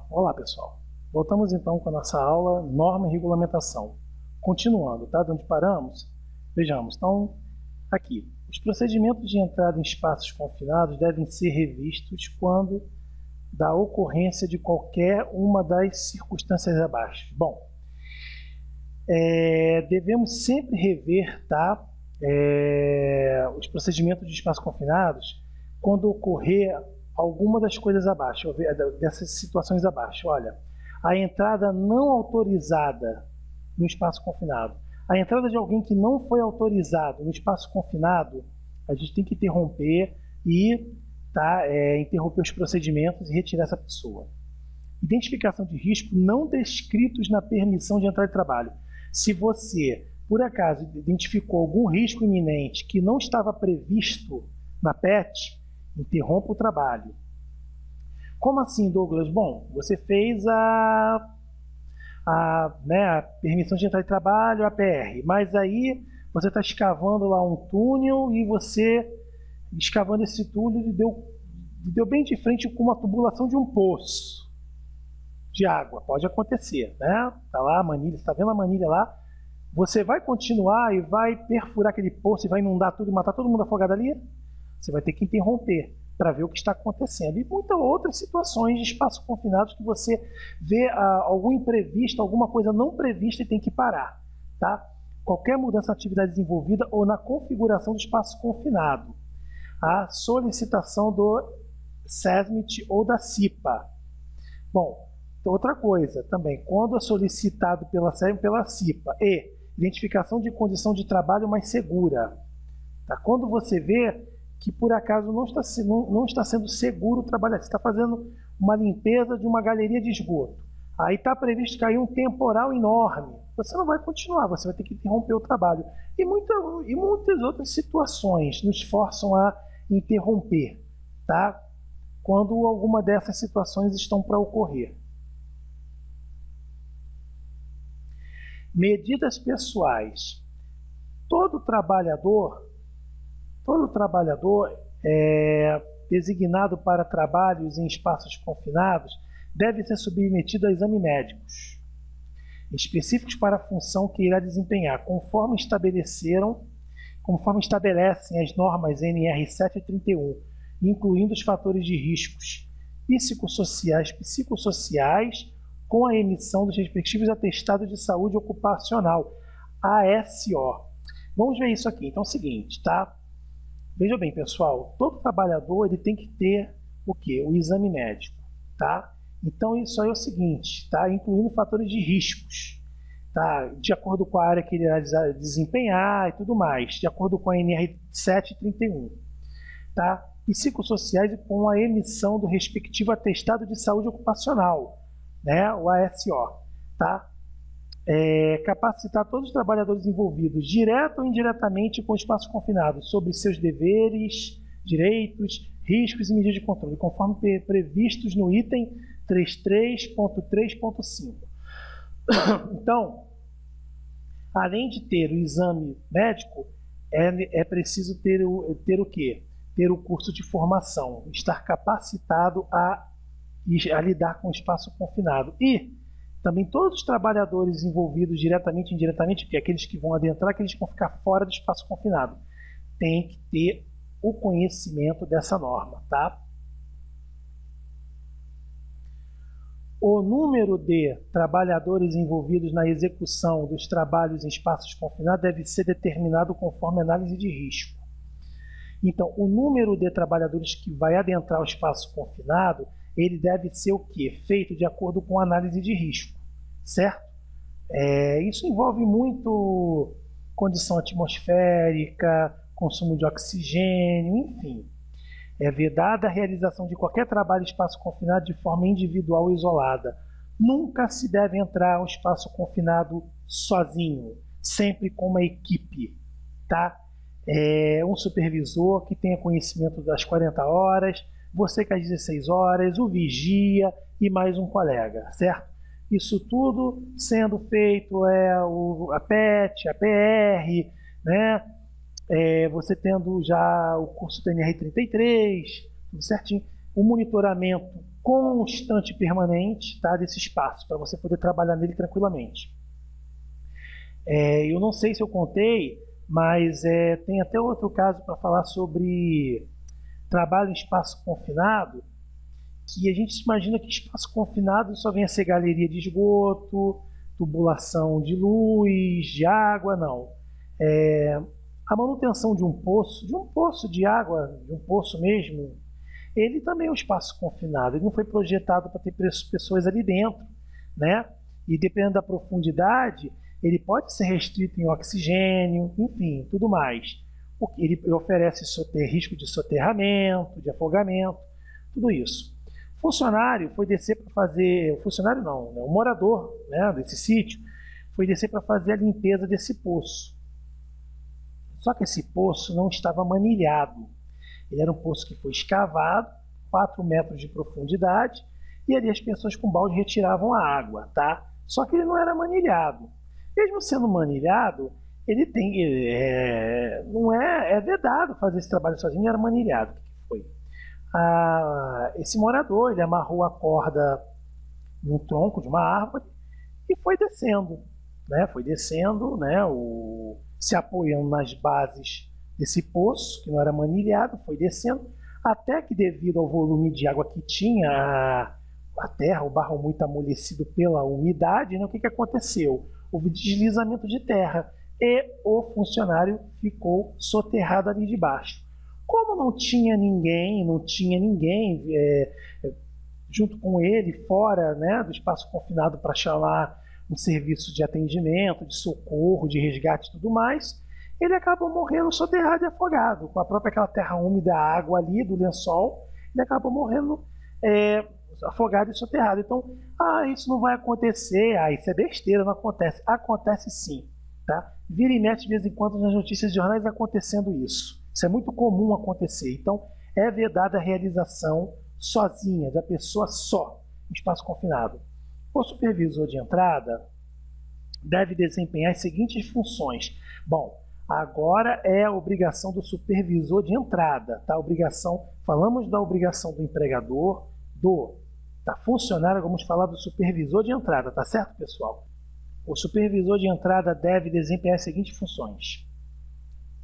Olá, pessoal. Voltamos então com a nossa aula Norma e Regulamentação. Continuando, tá? De onde paramos? Vejamos, então, aqui. Os procedimentos de entrada em espaços confinados devem ser revistos quando da ocorrência de qualquer uma das circunstâncias abaixo. Bom, devemos sempre rever, tá? Os procedimentos de espaços confinados quando ocorrer alguma das coisas abaixo, dessas situações abaixo. Olha, a entrada não autorizada no espaço confinado, a entrada de alguém que não foi autorizado no espaço confinado, a gente tem que interromper interromper os procedimentos e retirar essa pessoa. Identificação de risco não descritos na permissão de entrada de trabalho. Se você, por acaso, identificou algum risco iminente que não estava previsto na PET, interrompa o trabalho. Como assim, Douglas? Bom, você fez a permissão de entrada de trabalho, a PR, mas aí você está escavando lá um túnel e você, escavando esse túnel, deu bem de frente com uma tubulação de um poço de água. Pode acontecer, né? Está lá a manilha, você está vendo a manilha lá, você vai continuar e vai perfurar aquele poço e vai inundar tudo e matar todo mundo afogado ali? Você vai ter que interromper para ver o que está acontecendo. E muitas outras situações de espaços confinados que você vê algum imprevisto, alguma coisa não prevista e tem que parar. Tá? Qualquer mudança na atividade desenvolvida ou na configuração do espaço confinado. A solicitação do SESMIT ou da CIPA. Bom, outra coisa também, quando é solicitado pela SESMIT ou pela CIPA, e identificação de condição de trabalho mais segura. Tá? Quando você vê que por acaso não está sendo seguro trabalhar, você está fazendo uma limpeza de uma galeria de esgoto, aí está previsto cair um temporal enorme, você não vai continuar, você vai ter que interromper o trabalho. E muitas outras situações nos forçam a interromper, tá? Quando alguma dessas situações estão para ocorrer. Medidas pessoais. Todo trabalhador designado para trabalhos em espaços confinados deve ser submetido a exames médicos específicos para a função que irá desempenhar, conforme estabelecem as normas NR 731, incluindo os fatores de riscos psicossociais com a emissão dos respectivos atestados de saúde ocupacional, ASO. Vamos ver isso aqui. Então é o seguinte, tá? Veja bem, pessoal, todo trabalhador ele tem que ter o quê? O exame médico, tá? Então isso aí é o seguinte, tá? Incluindo fatores de riscos, tá? De acordo com a área que ele irá desempenhar e tudo mais, de acordo com a NR 731, tá? Psicossociais e com a emissão do respectivo atestado de saúde ocupacional, né? O ASO, tá? Capacitar todos os trabalhadores envolvidos, direto ou indiretamente, com o espaço confinado, sobre seus deveres, direitos, riscos e medidas de controle, conforme previstos no item 33.3.5. Então, além de ter o exame médico, é preciso ter o quê? Ter o curso de formação, estar capacitado a lidar com o espaço confinado. E também todos os trabalhadores envolvidos diretamente e indiretamente, que é aqueles que vão adentrar, aqueles que vão ficar fora do espaço confinado, tem que ter o conhecimento dessa norma, tá? O número de trabalhadores envolvidos na execução dos trabalhos em espaços confinados deve ser determinado conforme análise de risco. Então, o número de trabalhadores que vai adentrar o espaço confinado, ele deve ser o quê? Feito de acordo com a análise de risco, certo? Isso envolve muito condição atmosférica, consumo de oxigênio, enfim. É vedada a realização de qualquer trabalho em espaço confinado de forma individual ou isolada. Nunca se deve entrar ao espaço confinado sozinho, sempre com uma equipe, tá? Um supervisor que tenha conhecimento das 40 horas, você que às 16 horas, o vigia e mais um colega, certo? Isso tudo sendo feito a PET, a PR, né? Você tendo já o curso do NR33, tudo certinho. O monitoramento constante e permanente, tá, desse espaço, para você poder trabalhar nele tranquilamente. Eu não sei se eu contei, mas tem até outro caso para falar sobre trabalho em espaço confinado, que a gente imagina que espaço confinado só venha a ser galeria de esgoto, tubulação de luz, de água, não. A manutenção de um poço de água, de um poço mesmo, ele também é um espaço confinado, ele não foi projetado para ter pessoas ali dentro, né? E dependendo da profundidade, ele pode ser restrito em oxigênio, enfim, tudo mais. Porque ele oferece risco de soterramento, de afogamento, tudo isso. O funcionário foi descer para fazer, o funcionário não, né? O morador, né, desse sítio foi descer para fazer a limpeza desse poço. Só que esse poço não estava manilhado. Ele era um poço que foi escavado, 4 metros de profundidade, e ali as pessoas com balde retiravam a água, tá? Só que ele não era manilhado. Mesmo sendo manilhado, ele tem, não é vedado fazer esse trabalho sozinho, era manilhado. O que foi? Esse morador, ele amarrou a corda num tronco de uma árvore e foi descendo, né? Foi descendo, né? Se apoiando nas bases desse poço, que não era manilhado, foi descendo, até que devido ao volume de água que tinha, a terra, o barro muito amolecido pela umidade, né? O que aconteceu? Houve deslizamento de terra e o funcionário ficou soterrado ali de baixo. Como não tinha ninguém junto com ele, fora, né, do espaço confinado para chamar um serviço de atendimento, de socorro, de resgate e tudo mais, ele acabou morrendo soterrado e afogado. Com a própria aquela terra úmida, a água ali do lençol, ele acabou morrendo afogado e soterrado. Então, isso não vai acontecer, isso é besteira, não acontece. Acontece sim, tá? Vira e mexe de vez em quando nas notícias de jornais acontecendo isso. Isso é muito comum acontecer. Então, é vedada a realização sozinha, da pessoa só, em espaço confinado. O supervisor de entrada deve desempenhar as seguintes funções. Bom, agora é a obrigação do supervisor de entrada, tá? Falamos da obrigação do empregador, do funcionário, vamos falar do supervisor de entrada, tá certo, pessoal? O supervisor de entrada deve desempenhar as seguintes funções: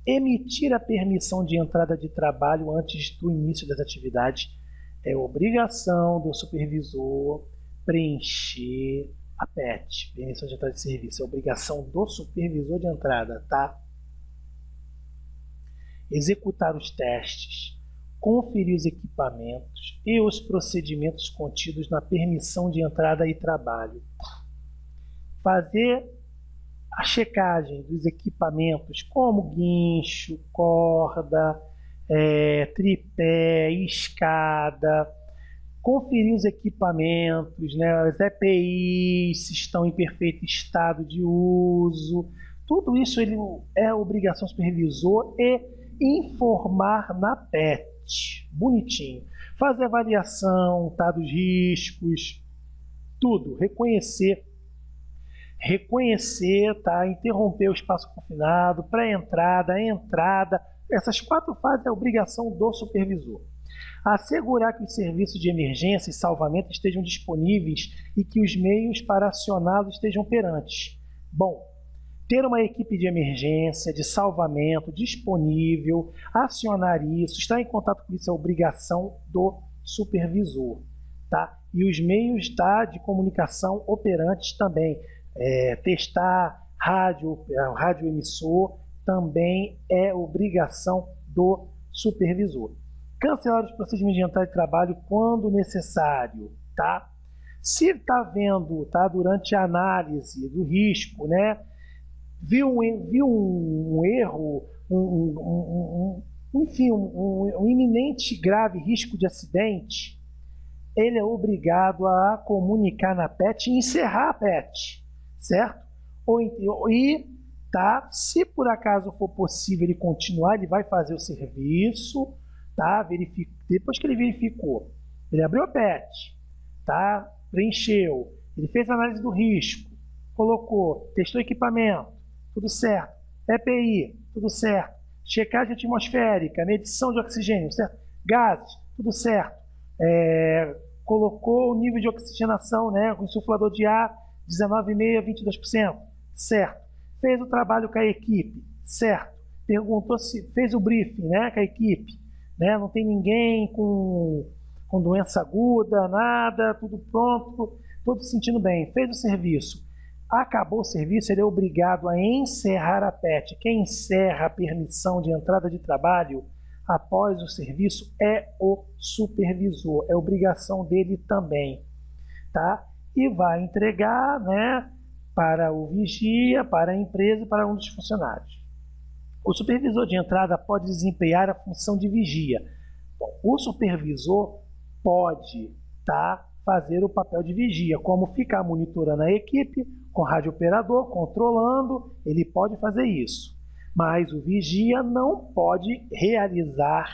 emitir a permissão de entrada de trabalho antes do início das atividades. É obrigação do supervisor preencher a PET, permissão de entrada de serviço. É obrigação do supervisor de entrada, tá? Executar os testes, conferir os equipamentos e os procedimentos contidos na permissão de entrada e trabalho. Fazer a checagem dos equipamentos como guincho, corda, tripé, escada, conferir os equipamentos, né, as EPIs, se estão em perfeito estado de uso. Tudo isso ele é obrigação do supervisor e informar na PET, bonitinho. Fazer avaliação, tá, dos riscos, tudo, reconhecer, tá, interromper o espaço confinado, pré-entrada, entrada. Essas 4 fases é obrigação do supervisor. Assegurar que os serviços de emergência e salvamento estejam disponíveis e que os meios para acioná-los estejam operantes. Bom, ter uma equipe de emergência, de salvamento disponível, acionar isso, estar em contato com isso é obrigação do supervisor, tá? E os meios, tá, de comunicação operantes também. Testar rádio emissor também é obrigação do supervisor. Cancelar os procedimentos de entrada de trabalho quando necessário, tá? Se está vendo, tá, durante a análise do risco, né, viu um erro, enfim, um iminente grave risco de acidente, ele é obrigado a comunicar na PET e encerrar a PET, certo? Se por acaso for possível ele continuar, ele vai fazer o serviço, tá? Depois que ele verificou, ele abriu a PET, tá? Preencheu, ele fez a análise do risco, colocou, testou o equipamento, tudo certo, EPI, tudo certo, checagem atmosférica, medição de oxigênio, certo? Gases, tudo certo, colocou o nível de oxigenação, né, com insuflador de ar, 19,5% a 22%, certo. Fez o trabalho com a equipe, certo. Perguntou se fez o briefing, né, com a equipe, né, não tem ninguém com doença aguda, nada, tudo pronto, todos se sentindo bem. Fez o serviço. Acabou o serviço, ele é obrigado a encerrar a PET. Quem encerra a permissão de entrada de trabalho após o serviço é o supervisor, é obrigação dele também, tá? E vai entregar, né, para o vigia, para a empresa e para um dos funcionários. O supervisor de entrada pode desempenhar a função de vigia. Bom, o supervisor pode, tá, fazer o papel de vigia, como ficar monitorando a equipe, com rádio operador, controlando, ele pode fazer isso. Mas o vigia não pode realizar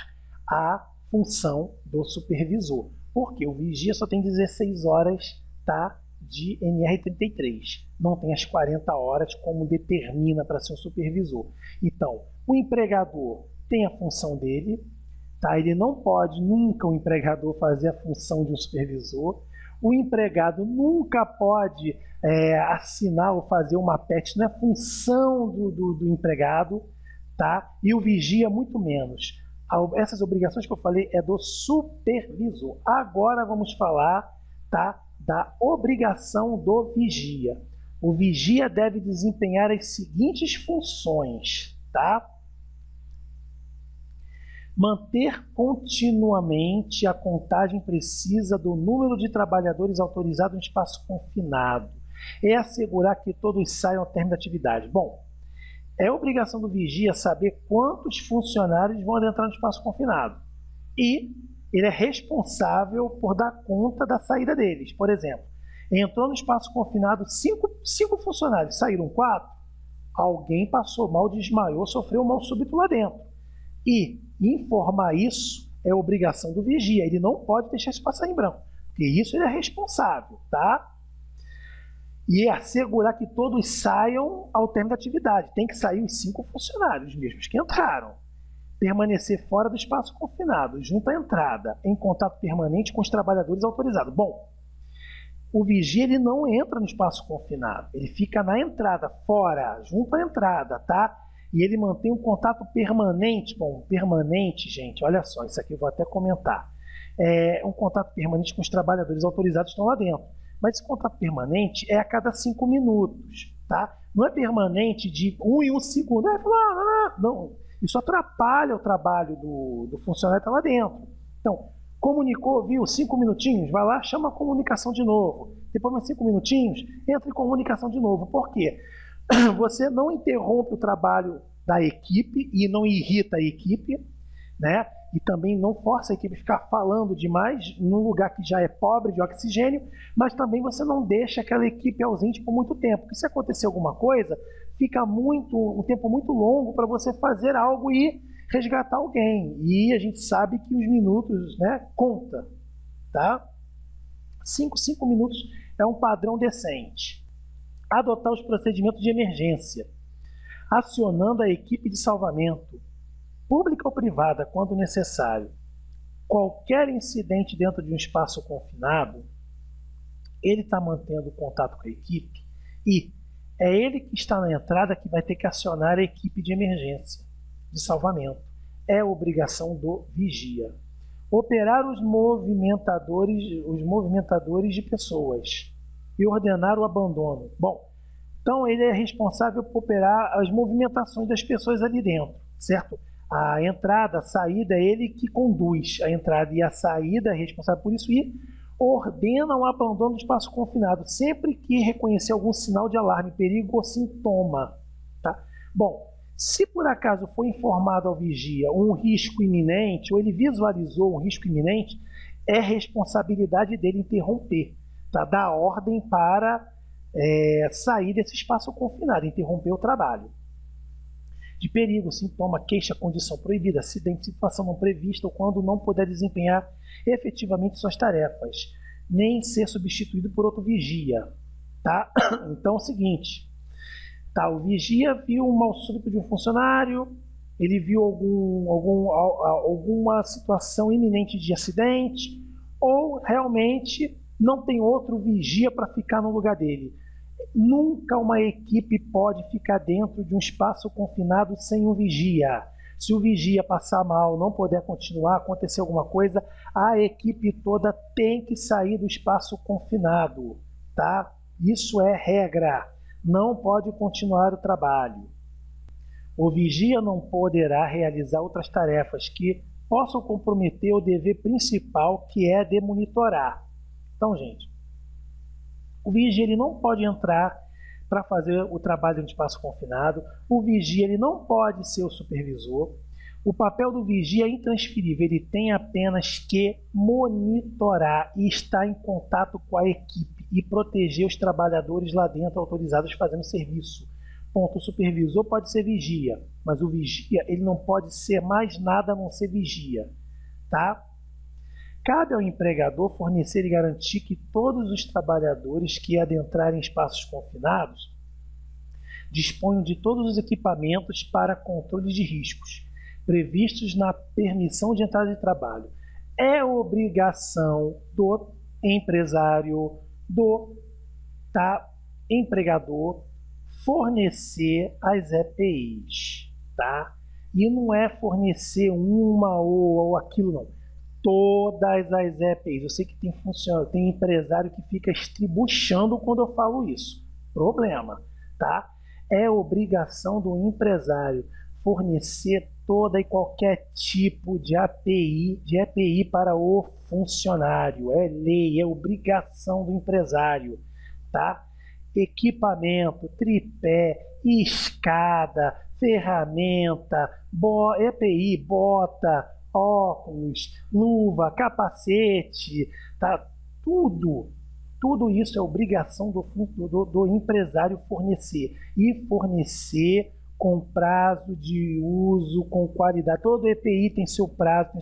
a função do supervisor, porque o vigia só tem 16 horas, tá, de NR33, não tem as 40 horas como determina para ser um supervisor. Então, o empregador tem a função dele, tá? Ele não pode nunca, o empregador, fazer a função de um supervisor. O empregado nunca pode assinar ou fazer uma PET, não é função do empregado, tá? E o vigia muito menos. Essas obrigações que eu falei é do supervisor. Agora vamos falar, tá, da obrigação do vigia. O vigia deve desempenhar as seguintes funções, tá? Manter continuamente a contagem precisa do número de trabalhadores autorizados no espaço confinado. É assegurar que todos saiam ao término da atividade. Bom, é obrigação do vigia saber quantos funcionários vão adentrar no espaço confinado. E ele é responsável por dar conta da saída deles. Por exemplo, entrou no espaço confinado cinco funcionários, saíram 4, alguém passou mal, desmaiou, sofreu um mal súbito lá dentro. E informar isso é obrigação do vigia, ele não pode deixar isso passar em branco, porque isso ele é responsável, tá? E assegurar que todos saiam ao término da atividade. Tem que sair os 5 funcionários mesmos que entraram. Permanecer fora do espaço confinado, junto à entrada, em contato permanente com os trabalhadores autorizados. Bom, o vigia ele não entra no espaço confinado, ele fica na entrada, fora, junto à entrada, tá? E ele mantém um contato permanente. Bom, permanente, gente, olha só, isso aqui eu vou até comentar. É um contato permanente com os trabalhadores autorizados que estão lá dentro. Mas esse contato permanente é a cada 5 minutos, tá? Não é permanente de 1 em 1 segundo. Não, isso atrapalha o trabalho do funcionário que está lá dentro. Então, comunicou, viu, 5 minutinhos, vai lá, chama a comunicação de novo. Depois mais 5 minutinhos, entra em comunicação de novo. Por quê? Você não interrompe o trabalho da equipe e não irrita a equipe, né? E também não força a equipe a ficar falando demais num lugar que já é pobre de oxigênio, mas também você não deixa aquela equipe ausente por muito tempo. Porque se acontecer alguma coisa, fica um tempo muito longo para você fazer algo e resgatar alguém. E a gente sabe que os minutos, né, conta, tá? 5 minutos é um padrão decente. Adotar os procedimentos de emergência, acionando a equipe de salvamento, pública ou privada, quando necessário. Qualquer incidente dentro de um espaço confinado, ele está mantendo contato com a equipe e é ele que está na entrada que vai ter que acionar a equipe de emergência, de salvamento. É obrigação do vigia. Operar os movimentadores de pessoas e ordenar o abandono. Bom, então ele é responsável por operar as movimentações das pessoas ali dentro, certo? A entrada, a saída, é ele que conduz a entrada e a saída, é responsável por isso, e ordena o abandono do espaço confinado, sempre que reconhecer algum sinal de alarme, perigo ou sintoma. Tá? Bom, se por acaso foi informado ao vigia um risco iminente, ou ele visualizou um risco iminente, é responsabilidade dele interromper, tá? Dar ordem para sair desse espaço confinado, interromper o trabalho. De perigo, sintoma, queixa, condição proibida, acidente, situação não prevista ou quando não puder desempenhar efetivamente suas tarefas, nem ser substituído por outro vigia. Tá? Então é o seguinte, tá? O vigia viu um mal súbito de um funcionário, ele viu alguma situação iminente de acidente, ou realmente não tem outro vigia para ficar no lugar dele. Nunca uma equipe pode ficar dentro de um espaço confinado sem um vigia. Se o vigia passar mal, não puder continuar, acontecer alguma coisa, a equipe toda tem que sair do espaço confinado, tá? Isso é regra. Não pode continuar o trabalho. O vigia não poderá realizar outras tarefas que possam comprometer o dever principal, que é de monitorar. Então, gente, o vigia ele não pode entrar para fazer o trabalho no espaço confinado. O vigia ele não pode ser o supervisor. O papel do vigia é intransferível. Ele tem apenas que monitorar e estar em contato com a equipe e proteger os trabalhadores lá dentro autorizados fazendo serviço. Ponto. O supervisor pode ser vigia, mas o vigia ele não pode ser mais nada a não ser vigia, tá? Cabe ao empregador fornecer e garantir que todos os trabalhadores que adentrarem espaços confinados disponham de todos os equipamentos para controle de riscos previstos na permissão de entrada de trabalho. É obrigação do empresário, do empregador, fornecer as EPIs, tá? E não é fornecer uma ou aquilo, não. Todas as EPIs. Eu sei que tem funcionário, tem empresário que fica estribuchando quando eu falo isso. Problema, tá? É obrigação do empresário fornecer toda e qualquer tipo de EPI para o funcionário. É lei, é obrigação do empresário, tá? Equipamento, tripé, escada, ferramenta, EPI, bota, óculos, luva, capacete, tá? Tudo isso é obrigação do empresário fornecer. E fornecer com prazo de uso, com qualidade. Todo EPI tem seu prazo,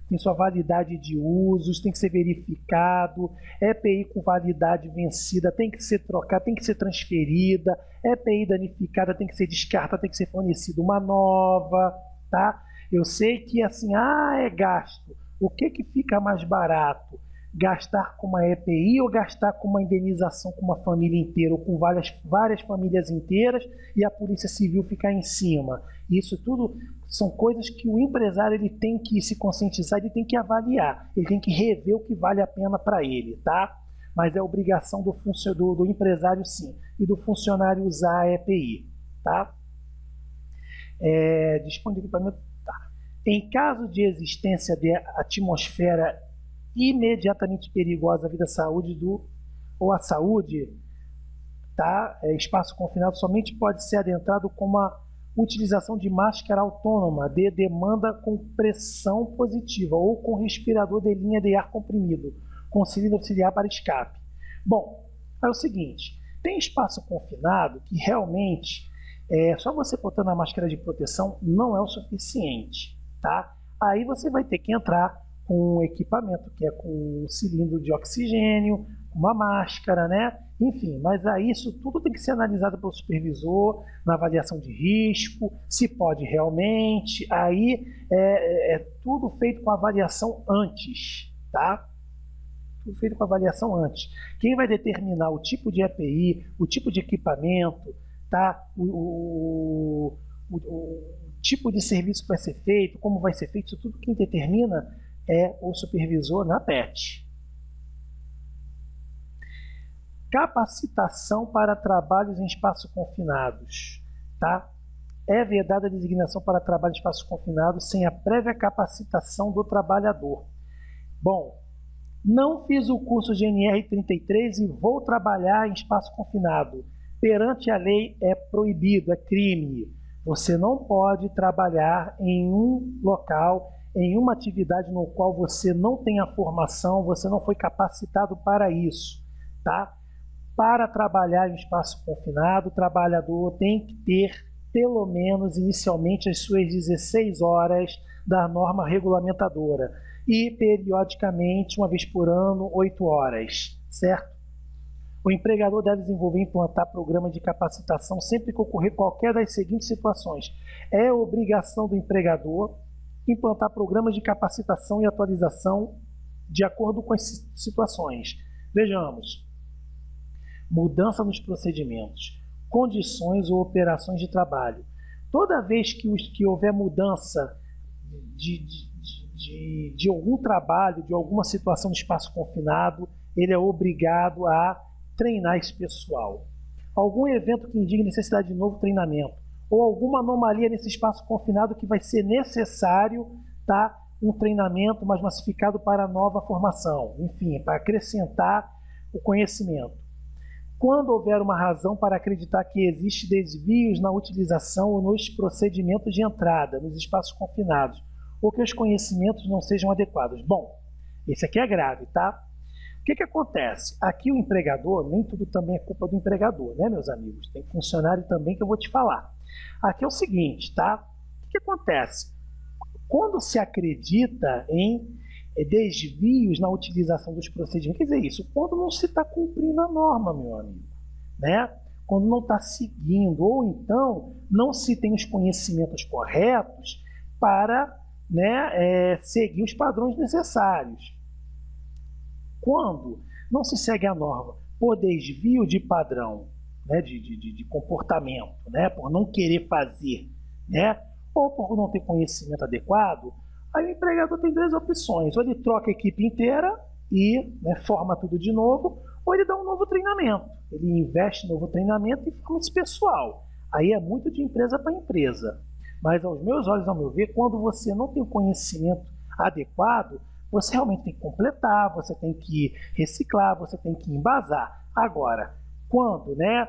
tem sua validade de usos, tem que ser verificado. EPI com validade vencida tem que ser trocada, tem que ser transferida. EPI danificada tem que ser descartada, tem que ser fornecida uma nova, tá? Eu sei que assim, é gasto. O que fica mais barato? Gastar com uma EPI ou gastar com uma indenização com uma família inteira ou com várias famílias inteiras e a Polícia Civil ficar em cima? Isso tudo são coisas que o empresário ele tem que se conscientizar, ele tem que avaliar, ele tem que rever o que vale a pena para ele, tá? Mas é obrigação do empresário sim, e do funcionário usar a EPI, tá? Dispõe de equipamento. Em caso de existência de atmosfera imediatamente perigosa à vida ou à saúde, tá? Espaço confinado somente pode ser adentrado com uma utilização de máscara autônoma de demanda com pressão positiva ou com respirador de linha de ar comprimido, com cilindro auxiliar para escape. Bom, é o seguinte, tem espaço confinado que realmente só você botando a máscara de proteção não é o suficiente, tá? Aí você vai ter que entrar com um equipamento que é com um cilindro de oxigênio, uma máscara, né? Enfim, mas aí isso tudo tem que ser analisado pelo supervisor, na avaliação de risco, se pode realmente, aí é tudo feito com avaliação antes, tá? Tudo feito com avaliação antes. Quem vai determinar o tipo de EPI, o tipo de equipamento, tá? O tipo de serviço que vai ser feito, como vai ser feito, isso tudo quem determina é o supervisor na PET. Capacitação para trabalhos em espaços confinados, tá? É vedada a designação para trabalho em espaços confinados sem a prévia capacitação do trabalhador. Bom, não fiz o curso de NR33 e vou trabalhar em espaço confinado. Perante a lei é proibido, é crime. Você não pode trabalhar em um local, em uma atividade no qual você não tem a formação, você não foi capacitado para isso, tá? Para trabalhar em espaço confinado, o trabalhador tem que ter, pelo menos inicialmente, as suas 16 horas da norma regulamentadora e, periodicamente, uma vez por ano, 8 horas, certo? O empregador deve desenvolver e implantar programas de capacitação sempre que ocorrer qualquer das seguintes situações. É obrigação do empregador implantar programas de capacitação e atualização de acordo com as situações. Vejamos, mudança nos procedimentos, condições ou operações de trabalho. Toda vez que houver mudança de algum trabalho, de alguma situação no espaço confinado, ele é obrigado a treinar esse pessoal. Algum evento que indique necessidade de novo treinamento, ou alguma anomalia nesse espaço confinado que vai ser necessário, tá, um treinamento mais massificado para a nova formação, enfim, para acrescentar o conhecimento. Quando houver uma razão para acreditar que existe desvios na utilização ou nos procedimentos de entrada nos espaços confinados, ou que os conhecimentos não sejam adequados. Bom, esse aqui é grave, tá? O que acontece? Aqui o empregador, nem tudo também é culpa do empregador, né, meus amigos? Tem funcionário também que eu vou te falar. Aqui é o seguinte, tá? O que acontece? Quando se acredita em desvios na utilização dos procedimentos, quer dizer isso, quando não se está cumprindo a norma, meu amigo, né? Quando não está seguindo, ou então não se tem os conhecimentos corretos para, né, seguir os padrões necessários. Quando não se segue a norma por desvio de padrão, né, de comportamento, né, por não querer fazer, né, ou por não ter conhecimento adequado, aí o empregador tem duas opções: ou ele troca a equipe inteira e, né, forma tudo de novo, ou ele dá um novo treinamento. Ele investe em novo treinamento e forma esse pessoal. Aí é muito de empresa para empresa. Mas aos meus olhos, ao meu ver, quando você não tem o conhecimento adequado, você realmente tem que completar, você tem que reciclar, você tem que embasar. Agora, quando, né,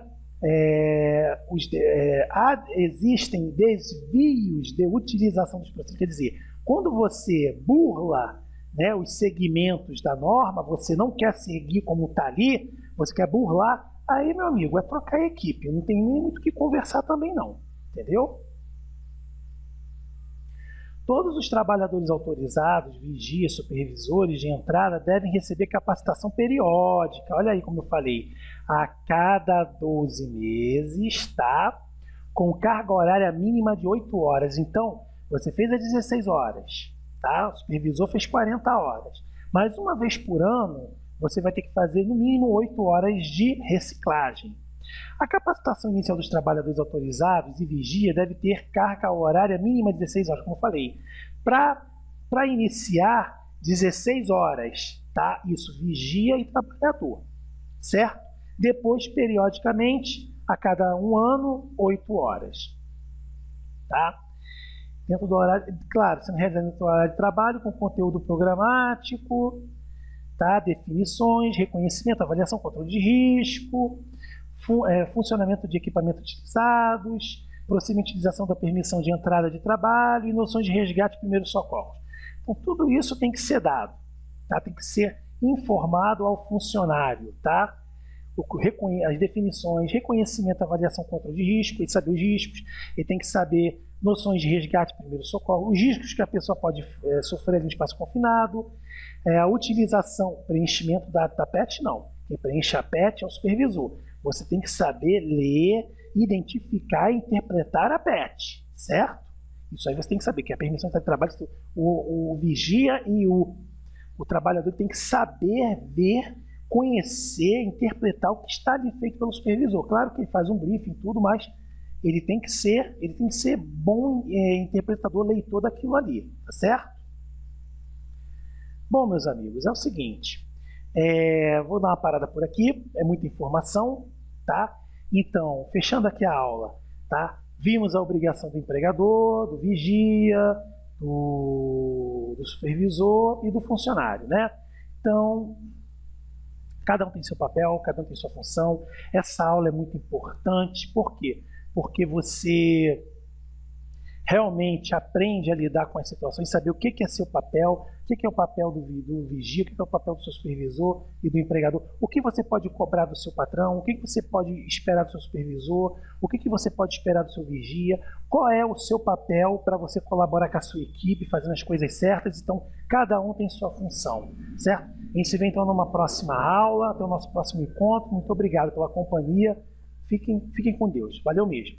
existem desvios de utilização dos processos, quer dizer, quando você burla, né, os segmentos da norma, você não quer seguir como está ali, você quer burlar, aí, meu amigo, é trocar a equipe. Não tem nem muito o que conversar também não, entendeu? Todos os trabalhadores autorizados, vigias, supervisores de entrada devem receber capacitação periódica. Olha aí como eu falei, a cada 12 meses, tá? Com carga horária mínima de 8 horas. Então, você fez as 16 horas, tá? O supervisor fez 40 horas. Mas uma vez por ano, você vai ter que fazer no mínimo 8 horas de reciclagem. A capacitação inicial dos trabalhadores autorizados e vigia deve ter carga horária mínima de 16 horas, como eu falei. Para iniciar, 16 horas, tá? Isso, vigia e trabalhador, certo? Depois, periodicamente, a cada um ano, 8 horas, tá? Dentro do horário, claro, sendo realizado dentro do horário de trabalho, com conteúdo programático, tá? Definições, reconhecimento, avaliação, controle de risco, funcionamento de equipamentos utilizados, procedimento de utilização da permissão de entrada de trabalho e noções de resgate e primeiros socorros. Então, tudo isso tem que ser dado, tá? Tem que ser informado ao funcionário, tá? As definições, reconhecimento, avaliação, controle de risco, ele saber os riscos, ele tem que saber noções de resgate e primeiros socorros, os riscos que a pessoa pode sofrer no espaço confinado, a utilização, preenchimento da PET, não. Quem preenche a PET é o supervisor. Você tem que saber ler, identificar e interpretar a PET, certo? Isso aí você tem que saber, que a permissão de trabalho, o vigia e o trabalhador tem que saber ver, conhecer, interpretar o que está ali feito pelo supervisor. Claro que ele faz um briefing e tudo, mas ele tem que ser bom interpretador, leitor daquilo ali, tá certo? Bom, meus amigos, é o seguinte, vou dar uma parada por aqui, é muita informação, tá? Então, fechando aqui a aula, tá? Vimos a obrigação do empregador, do vigia, do supervisor e do funcionário, né? Então, cada um tem seu papel, cada um tem sua função. Essa aula é muito importante, por quê? Porque você realmente aprende a lidar com as situações, saber o que é seu papel, o que é o papel do vigia, o que é o papel do seu supervisor e do empregador, o que você pode cobrar do seu patrão, o que você pode esperar do seu supervisor, o que você pode esperar do seu vigia, qual é o seu papel para você colaborar com a sua equipe, fazendo as coisas certas. Então, cada um tem sua função, certo? A gente se vê então numa próxima aula, até o nosso próximo encontro. Muito obrigado pela companhia. Fiquem com Deus. Valeu mesmo.